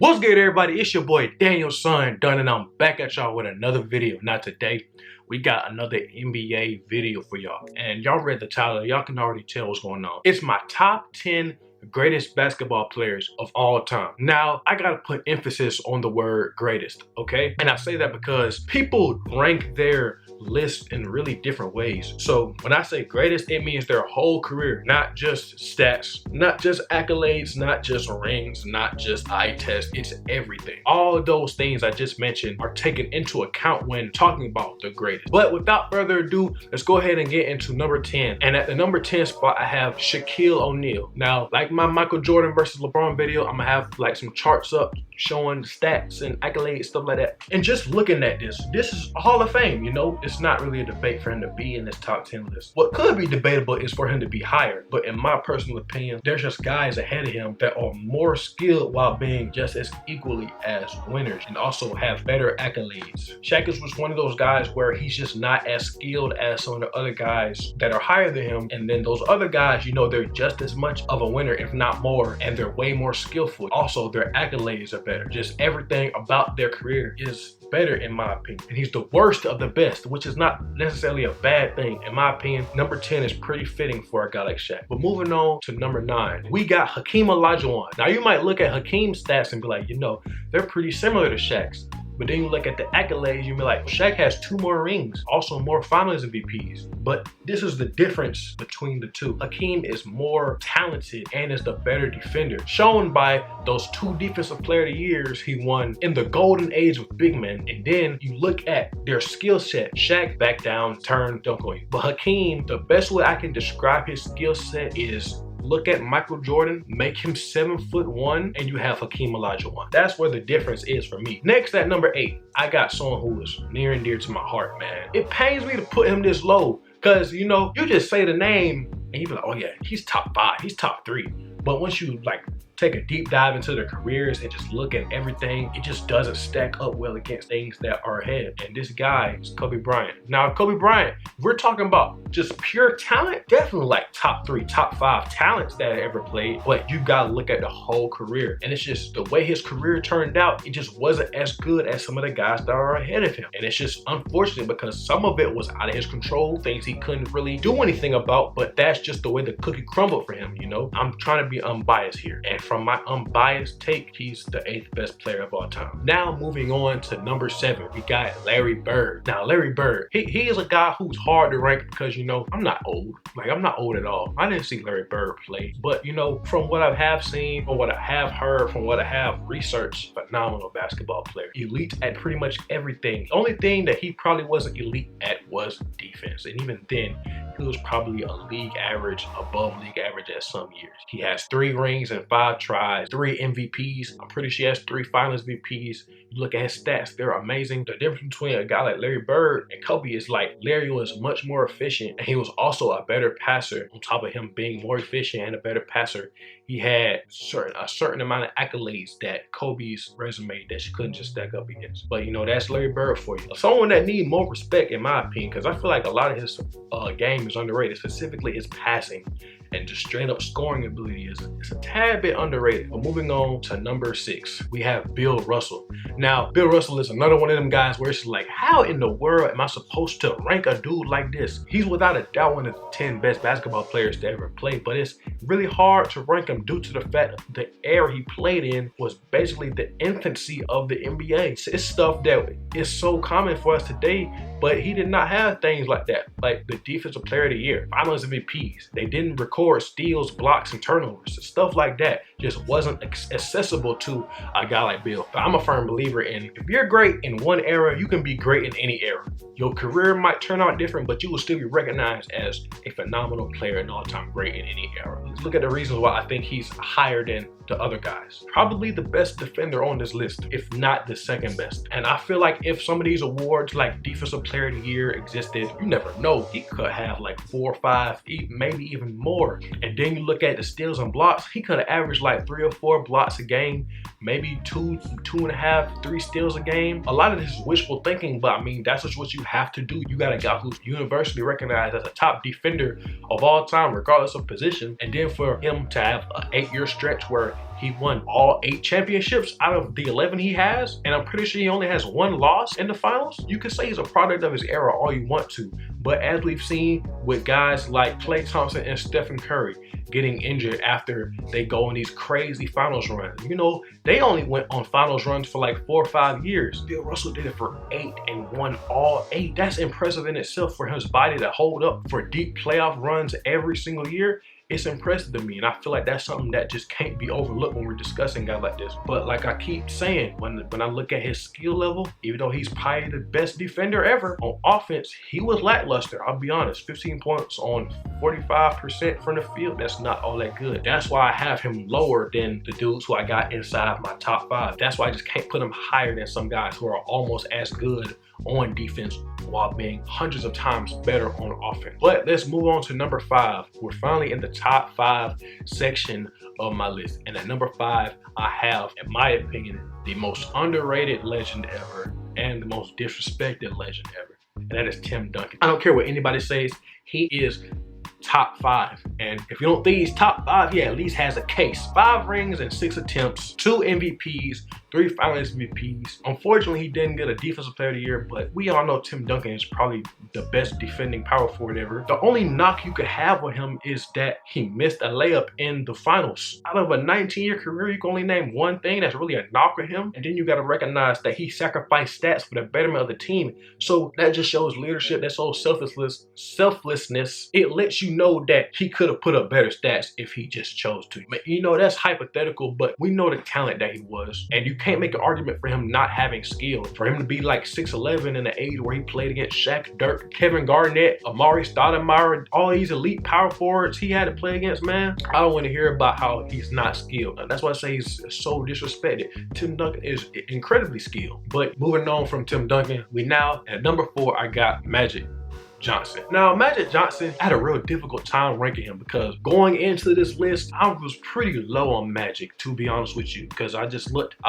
What's good, everybody? It's your boy Daniel Son Duncan, and I'm back at y'all with another video. Now today we got another NBA video for y'all, and y'all read the title. Y'all can already tell what's going on. It's my top 10 greatest basketball players of all time. Now, I gotta put emphasis on the word greatest, okay? And I say that because people rank their list in really different ways. So when I say greatest, it means their whole career, not just stats, not just accolades, not just rings, not just eye test. It's everything. All of those things I just mentioned are taken into account when talking about the greatest. But without further ado, let's go ahead and get into number 10. And at the number 10 spot, I have Shaquille O'Neal. Now, like my Michael Jordan versus LeBron video, I'm gonna have like some charts up showing stats and accolades, stuff like that. And just looking at this is a Hall of Fame, you know? It's not really a debate for him to be in this top 10 list. What could be debatable is for him to be higher, but in my personal opinion, there's just guys ahead of him that are more skilled while being just as equally as winners and also have better accolades. Shaq was one of those guys where he's just not as skilled as some of the other guys that are higher than him, and then those other guys, you know, they're just as much of a winner, if not more, and they're way more skillful. Also, their accolades are better. Just everything about their career is better in my opinion. And he's the worst of the best, which is not necessarily a bad thing. In my opinion, number 10 is pretty fitting for a guy like Shaq. But moving on to number 9, we got Hakeem Olajuwon. Now you might look at Hakeem's stats and be like, you know, they're pretty similar to Shaq's. But then you look at the accolades, you be like, Shaq has 2 more rings, also more finals MVPs. But this is the difference between the two. Hakeem is more talented and is the better defender, shown by those 2 defensive player of the years he won in the golden age with big men. And then you look at their skill set. Shaq, back down, turn, dunk on you. But Hakeem, the best way I can describe his skill set is look at Michael Jordan, make him 7'1", and you have Hakeem Olajuwon. That's where the difference is for me. Next, at number 8, I got someone who is near and dear to my heart, man. It pains me to put him this low, because, you know, you just say the name and you be like, oh yeah, he's top 5, he's top 3. But once you like take a deep dive into their careers and just look at everything, it just doesn't stack up well against things that are ahead. And this guy is Kobe Bryant. Now, Kobe Bryant, if we're talking about just pure talent, definitely like top 3, top 5 talents that ever played. But you gotta look at the whole career. And it's just the way his career turned out, it just wasn't as good as some of the guys that are ahead of him. And it's just unfortunate because some of it was out of his control, things he couldn't really do anything about, but that's just the way the cookie crumbled for him, you know? I'm trying to be unbiased here. And from my unbiased take, he's the 8th best player of all time. Now moving on to number 7, we got Larry Bird. Now Larry Bird, he is a guy who's hard to rank because, you know, I'm not old. Like, I'm not old at all. I didn't see Larry Bird play, but you know, from what I have seen, from what I have heard, from what I have researched, phenomenal basketball player. Elite at pretty much everything. The only thing that he probably wasn't elite at was defense, and even then he was probably a league average, above league average at some years. He has 3 rings and 5 tries, 3 MVPs. I'm pretty sure he has 3 finals MVPs. You look at his stats, they're amazing. The difference between a guy like Larry Bird and Kobe is like Larry was much more efficient, and he was also a better passer. On top of him being more efficient and a better passer, he had a certain amount of accolades that Kobe's resume that you couldn't just stack up against. But you know, that's Larry Bird for you. Someone that needs more respect in my opinion, because I feel like a lot of his game is underrated, specifically his passing and just straight up scoring ability is a tad bit underrated. But moving on to number 6, we have Bill Russell. Now, Bill Russell is another one of them guys where it's like, how in the world am I supposed to rank a dude like this? He's without a doubt one of the 10 best basketball players to ever play, but it's really hard to rank him due to the fact the era he played in was basically the infancy of the NBA. It's stuff that is so common for us today, but he did not have things like that, like the defensive player of the year, finals MVPs. They didn't record steals, blocks, and turnovers. Stuff like that just wasn't accessible to a guy like Bill. But I'm a firm believer in, if you're great in one era, you can be great in any era. Your career might turn out different, but you will still be recognized as a phenomenal player and all-time great in any era. Let's look at the reasons why I think he's higher than the other guys. Probably the best defender on this list, if not the 2nd best. And I feel like if some of these awards like Defensive Player of the Year existed, you never know. He could have like 4 or 5, maybe even more. And then you look at the steals and blocks, he could have averaged like 3 or 4 blocks a game, maybe 2.5, 3 steals a game. A lot of this is wishful thinking, but I mean, that's just what you have to do. You got a guy who's universally recognized as a top defender of all time, regardless of position. And then for him to have an 8-year stretch where He won all 8 championships out of the 11 he has, and I'm pretty sure he only has 1 loss in the finals. You can say he's a product of his era all you want to, but as we've seen with guys like Klay Thompson and Stephen Curry getting injured after they go on these crazy finals runs. You know, they only went on finals runs for like 4 or 5 years. Bill Russell did it for 8 and won all 8. That's impressive in itself for his body to hold up for deep playoff runs every single year. It's impressive to me, and I feel like that's something that just can't be overlooked when we're discussing guys like this. But like I keep saying, when I look at his skill level, even though he's probably the best defender ever, on offense, he was lackluster. I'll be honest, 15 points on 45% from the field, that's not all that good. That's why I have him lower than the dudes who I got inside my top 5. That's why I just can't put him higher than some guys who are almost as good on defense while being hundreds of times better on offense. But let's move on to number 5. We're finally in the top 5 section of my list. And at number 5, I have, in my opinion, the most underrated legend ever and the most disrespected legend ever. And that is Tim Duncan. I don't care what anybody says, he is top 5. And if you don't think he's top 5, he at least has a case. 5 rings and 6 attempts, 2 MVPs, 3 finals MVPs. Unfortunately, he didn't get a defensive player of the year, but we all know Tim Duncan is probably the best defending power forward ever. The only knock you could have on him is that he missed a layup in the finals. Out of a 19-year career, you can only name one thing that's really a knock on him. And then you got to recognize that he sacrificed stats for the betterment of the team. So that just shows leadership. That shows selflessness. It lets you know that he could have put up better stats if he just chose to. But you know, that's hypothetical, but we know the talent that he was. And you can't make an argument for him not having skill. For him to be like 6'11" in the age where he played against Shaq, Dirk, Kevin Garnett, Amari Stoudemire, all these elite power forwards he had to play against, man. I don't want to hear about how he's not skilled. And that's why I say he's so disrespected. Tim Duncan is incredibly skilled. But moving on from Tim Duncan, we now at number 4, I got Magic Johnson. Now, Magic Johnson, I had a real difficult time ranking him because going into this list, I was pretty low on Magic, to be honest with you, because I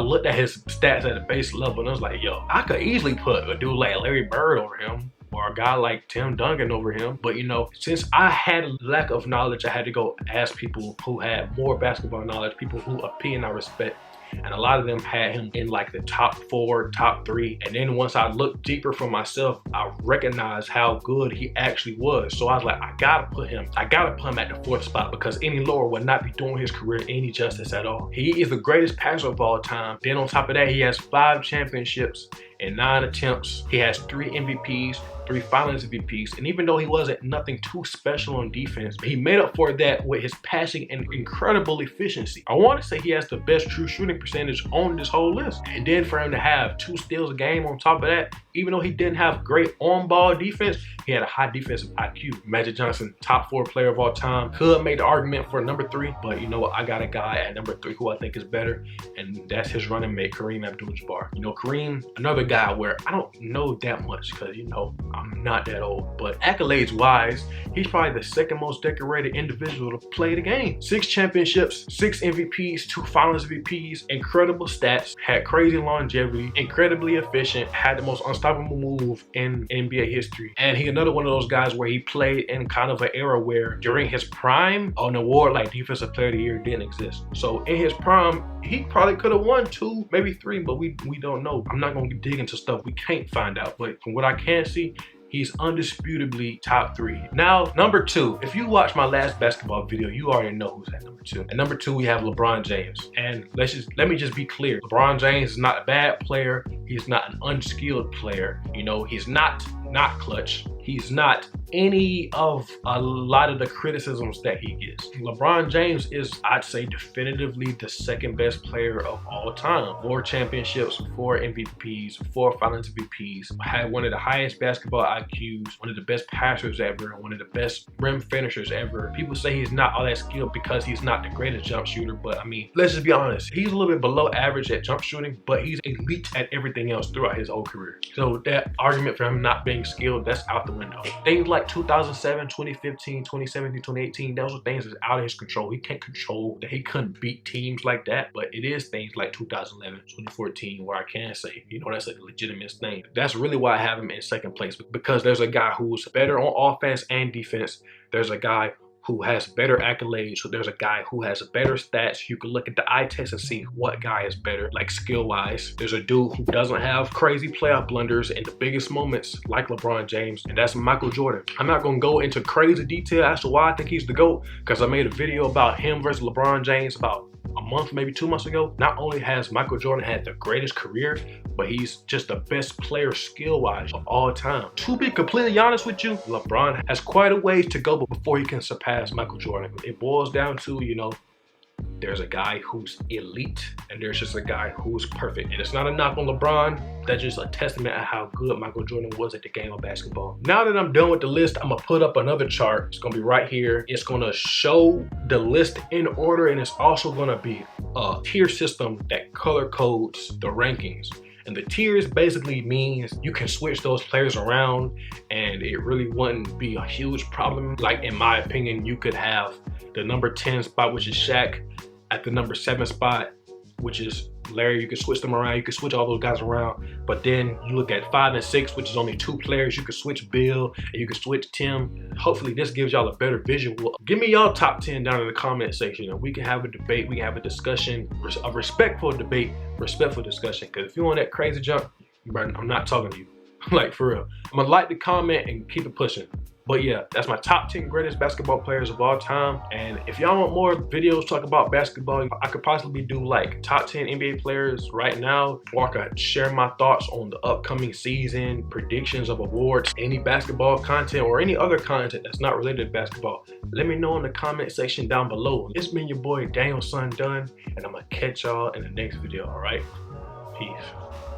looked at his stats at a base level and I was like, yo, I could easily put a dude like Larry Bird over him, or a guy like Tim Duncan over him. But you know, since I had a lack of knowledge, I had to go ask people who had more basketball knowledge, people who opinion I respect. And a lot of them had him in like the top 4, top 3. And then once I looked deeper for myself, I recognized how good he actually was. So I was like, I gotta put him at the 4th spot, because any lower would not be doing his career any justice at all. He is the greatest passer of all time. Then on top of that, he has 5 championships and 9 attempts. He has 3 MVPs, 3 finals MVPs, and even though he wasn't nothing too special on defense, he made up for that with his passing and incredible efficiency. I want to say he has the best true shooting percentage on this whole list. And then for him to have 2 steals a game on top of that, even though he didn't have great on-ball defense, he had a high defensive IQ. Magic Johnson, top 4 player of all time. Could make the argument for number 3, but you know what? I got a guy at number 3 who I think is better, and that's his running mate, Kareem Abdul-Jabbar. You know, Kareem, another guy where I don't know that much because, you know, I'm not that old, but accolades wise, he's probably the 2nd most decorated individual to play the game. 6 championships, 6 MVPs, 2 finals MVPs, incredible stats, had crazy longevity, incredibly efficient, had the most unstoppable move in NBA history. And he another one of those guys where he played in kind of an era where during his prime, an award like Defensive Player of the Year didn't exist. So in his prime, he probably could have won 2, maybe 3, but we don't know. I'm not gonna dig into stuff we can't find out, but from what I can see, he's undisputably top 3. Now, number 2. If you watched my last basketball video, you already know who's at number 2. At number 2, we have LeBron James. And let me just be clear. LeBron James is not a bad player. He's not an unskilled player. You know, he's not clutch. He's not any of a lot of the criticisms that he gets. LeBron James is, I'd say, definitively the 2nd best player of all time. 4 championships, 4 MVPs, 4 finals MVPs, had one of the highest basketball IQs, one of the best passers ever, one of the best rim finishers ever. People say he's not all that skilled because he's not the greatest jump shooter, but I mean, let's just be honest. He's a little bit below average at jump shooting, but he's elite at everything else throughout his whole career. So that argument for him not being skilled, that's out the window. Things like 2007, 2015, 2017, 2018, those are things that's out of his control. He can't control that. He couldn't beat teams like that, but it is things like 2011, 2014 where I can say, you know, that's a legitimate thing. That's really why I have him in 2nd place, because there's a guy who's better on offense and defense. There's a guy who has better accolades. So there's a guy who has better stats. You can look at the eye test and see what guy is better, like skill-wise. There's a dude who doesn't have crazy playoff blunders in the biggest moments, like LeBron James, and that's Michael Jordan. I'm not gonna go into crazy detail as to why I think he's the GOAT, because I made a video about him versus LeBron James about a month, maybe 2 months ago. Not only has Michael Jordan had the greatest career, but he's just the best player skill-wise of all time. To be completely honest with you, LeBron has quite a ways to go before he can surpass Michael Jordan. It boils down to, you know, there's a guy who's elite and there's just a guy who's perfect. And it's not a knock on LeBron. That's just a testament of how good Michael Jordan was at the game of basketball. Now that I'm done with the list, I'm gonna put up another chart. It's gonna be right here. It's gonna show the list in order, and it's also gonna be a tier system that color codes the rankings. And the tiers basically means you can switch those players around and it really wouldn't be a huge problem. Like, in my opinion, you could have the number 10 spot, which is Shaq, at the number 7 spot, which is Larry. You can switch them around. You can switch all those guys around. But then you look at 5 and 6, which is only 2 players. You can switch Bill and you can switch Tim. Hopefully this gives y'all a better visual. Give me y'all top 10 down in the comment section, and we can have a debate. We can have a discussion, a respectful debate, respectful discussion. Because if you want that crazy junk, I'm not talking to you. Like, for real. I'm gonna like the comment and keep it pushing. But yeah, that's my top 10 greatest basketball players of all time. And if y'all want more videos talk about basketball, I could possibly do like top 10 NBA players right now, or I could share my thoughts on the upcoming season, predictions of awards, any basketball content or any other content that's not related to basketball. Let me know in the comment section down below. It's been your boy Daniel Son Dunn, and I'm gonna catch y'all in the next video. All right, peace.